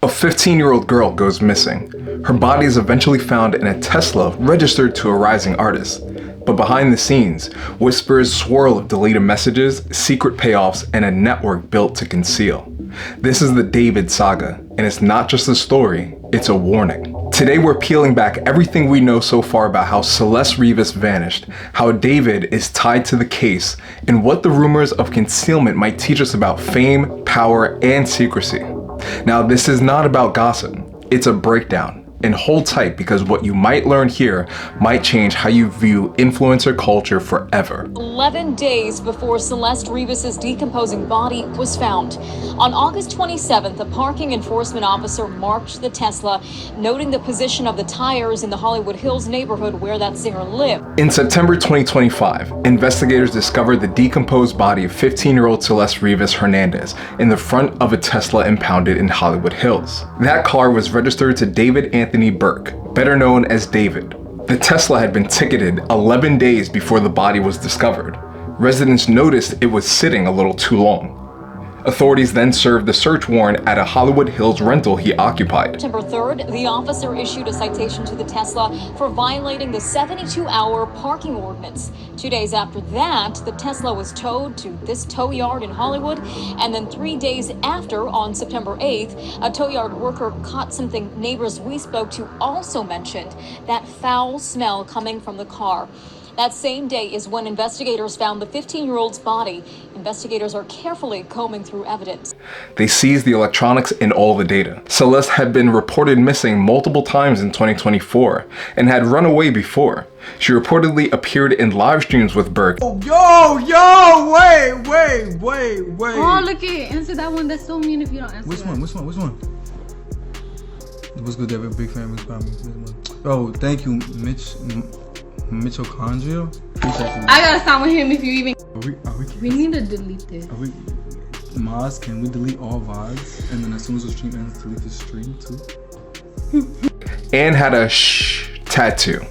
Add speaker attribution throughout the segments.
Speaker 1: A 15-year-old girl goes missing. Her body is eventually found in a Tesla registered to a rising artist. But behind the scenes, whispers swirl of deleted messages, secret payoffs, and a network built to conceal. This is the David saga, and it's not just a story, it's a warning. Today we're peeling back everything we know so far about how Celeste Rivas vanished, how David is tied to the case, and what the rumors of concealment might teach us about fame, power, and secrecy. Now, this is not about gossip, it's a breakdown. And hold tight, because what you might learn here might change how you view influencer culture forever.
Speaker 2: 11 days before Celeste Rivas' decomposing body was found. On August 27th, a parking enforcement officer marked the Tesla, noting the position of the tires in the Hollywood Hills neighborhood where that singer lived.
Speaker 1: In September 2025, investigators discovered the decomposed body of 15-year-old Celeste Rivas Hernandez in the front of a Tesla impounded in Hollywood Hills. That car was registered to David Anthony Burke, better known as David. The Tesla had been ticketed 11 days before the body was discovered. Residents noticed it was sitting a little too long. Authorities then served the search warrant at a Hollywood Hills rental he occupied.
Speaker 2: September 3rd, the officer issued a citation to the Tesla for violating the 72-hour parking ordinance. 2 days after that, the Tesla was towed to this tow yard in Hollywood, and then 3 days after, on September 8th, a tow yard worker caught something neighbors we spoke to also mentioned, that foul smell coming from the car. That same day is when investigators found the 15-year-old's body. Investigators are carefully combing through evidence.
Speaker 1: They seized the electronics and all the data. Celeste had been reported missing multiple times in 2024 and had run away before. She reportedly appeared in live streams with Burke.
Speaker 3: Yo, wait.
Speaker 4: Oh, look it. Answer that one. That's so mean if you don't answer
Speaker 3: Which one? What's good, David? Big fan of this. Oh, thank you, Mitochondria.
Speaker 4: I gotta sign with him if you even.
Speaker 3: We
Speaker 4: need to delete this.
Speaker 3: Maz, can we delete all VODs? And then as soon as the stream ends, delete the stream too?
Speaker 1: And had a shh tattoo,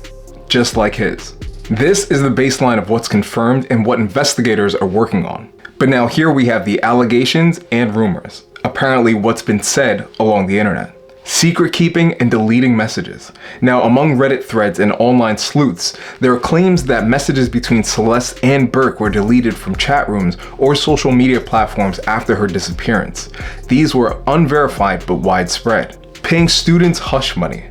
Speaker 1: just like his. This is the baseline of what's confirmed and what investigators are working on. But now here we have the allegations and rumors. Apparently what's been said along the internet. Secret keeping and deleting messages. Now, among Reddit threads and online sleuths, there are claims that messages between Celeste and Burke were deleted from chat rooms or social media platforms after her disappearance. These were unverified but widespread. Paying students hush money.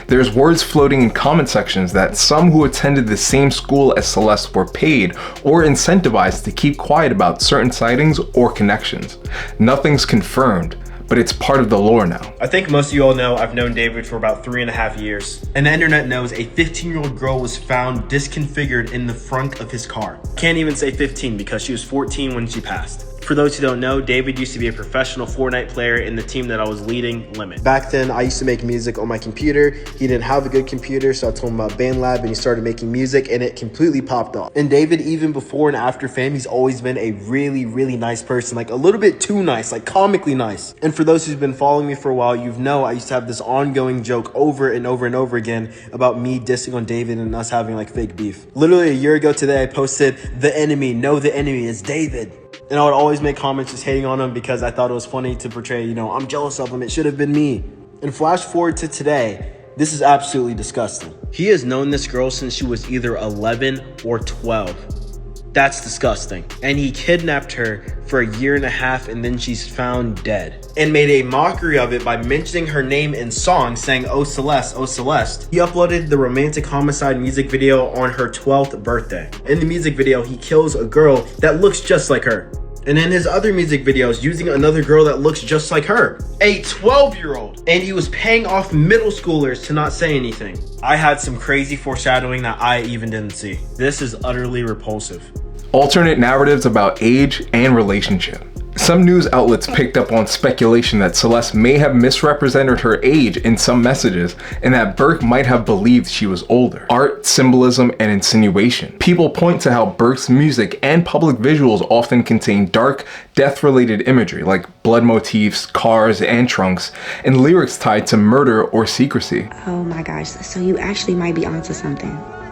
Speaker 1: There's words floating in comment sections that some who attended the same school as Celeste were paid or incentivized to keep quiet about certain sightings or connections. Nothing's confirmed, but it's part of the lore now.
Speaker 5: I think most of you all know I've known David for about 3.5 years. And the internet knows a 15-year-old girl was found disconfigured in the front of his car. Can't even say 15 because she was 14 when she passed. For those who don't know, David used to be a professional Fortnite player in the team that I was leading, Limit. Back then, I used to make music on my computer. He didn't have a good computer, so I told him about BandLab and he started making music and it completely popped off. And David, even before and after fame, he's always been a really, really nice person. Like a little bit too nice, like comically nice. And for those who've been following me for a while, you've know I used to have this ongoing joke over and over and over again about me dissing on David and us having like fake beef. Literally a year ago today, I posted, "The enemy, no, the enemy is David." And I would always make comments just hating on him because I thought it was funny to portray, I'm jealous of him. It should have been me. And flash forward to today, this is absolutely disgusting. He has known this girl since she was either 11 or 12. That's disgusting. And he kidnapped her for 1.5 years and then she's found dead. And made a mockery of it by mentioning her name in songs saying, "Oh Celeste, oh Celeste." He uploaded the romantic homicide music video on her 12th birthday. In the music video, he kills a girl that looks just like her. And in his other music videos, using another girl that looks just like her. A 12-year-old. And he was paying off middle schoolers to not say anything. I had some crazy foreshadowing that I even didn't see. This is utterly repulsive.
Speaker 1: Alternate narratives about age and relationship. Some news outlets picked up on speculation that Celeste may have misrepresented her age in some messages and that Burke might have believed she was older. Art, symbolism, and insinuation. People point to how Burke's music and public visuals often contain dark, death-related imagery like blood motifs, cars, and trunks, and lyrics tied to murder or secrecy.
Speaker 6: Oh my gosh, so you actually might be onto something.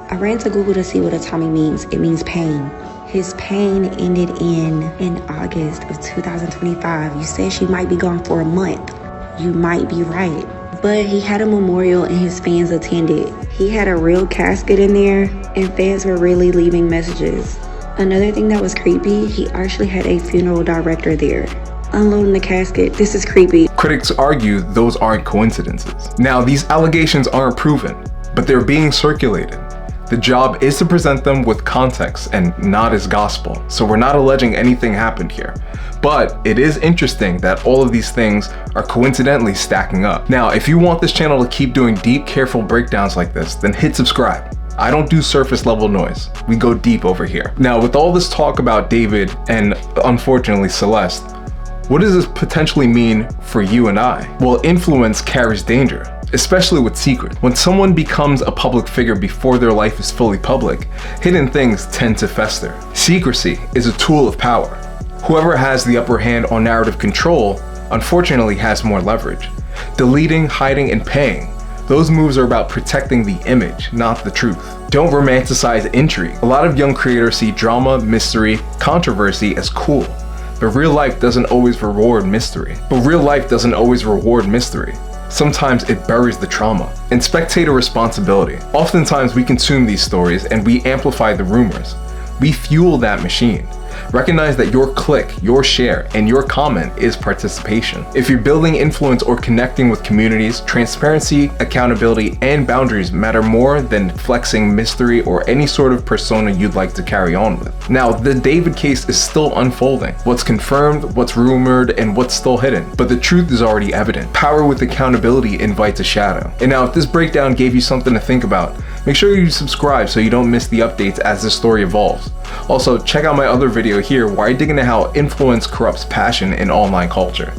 Speaker 6: I ran to Google to see what atomic means. It means pain. His pain ended in August of 2025. You said she might be gone for a month. You might be right. But he had a memorial and his fans attended. He had a real casket in there and fans were really leaving messages. Another thing that was creepy, he actually had a funeral director there. Unloading the casket, this is creepy.
Speaker 1: Critics argue those aren't coincidences. Now, these allegations aren't proven, but they're being circulated. The job is to present them with context and not as gospel, so we're not alleging anything happened here. But it is interesting that all of these things are coincidentally stacking up. Now, if you want this channel to keep doing deep, careful breakdowns like this, then hit subscribe. I don't do surface level noise. We go deep over here. Now, with all this talk about David and unfortunately Celeste, what does this potentially mean for you and I? Well, influence carries danger, especially with secrets. When someone becomes a public figure before their life is fully public, hidden things tend to fester. Secrecy is a tool of power. Whoever has the upper hand on narrative control, unfortunately has more leverage. Deleting, hiding, and paying. Those moves are about protecting the image, not the truth. Don't romanticize intrigue. A lot of young creators see drama, mystery, controversy as cool. But real life doesn't always reward mystery. Sometimes it buries the trauma. And spectator responsibility. Oftentimes we consume these stories and we amplify the rumors. We fuel that machine. Recognize that your click, your share, and your comment is participation. If you're building influence or connecting with communities, transparency, accountability, and boundaries matter more than flexing mystery or any sort of persona you'd like to carry on with. Now, the David case is still unfolding. What's confirmed, what's rumored, and what's still hidden. But the truth is already evident. Power with accountability invites a shadow. And now, if this breakdown gave you something to think about, make sure you subscribe so you don't miss the updates as this story evolves. Also, check out my other video here where I dig into how influence corrupts passion in online culture.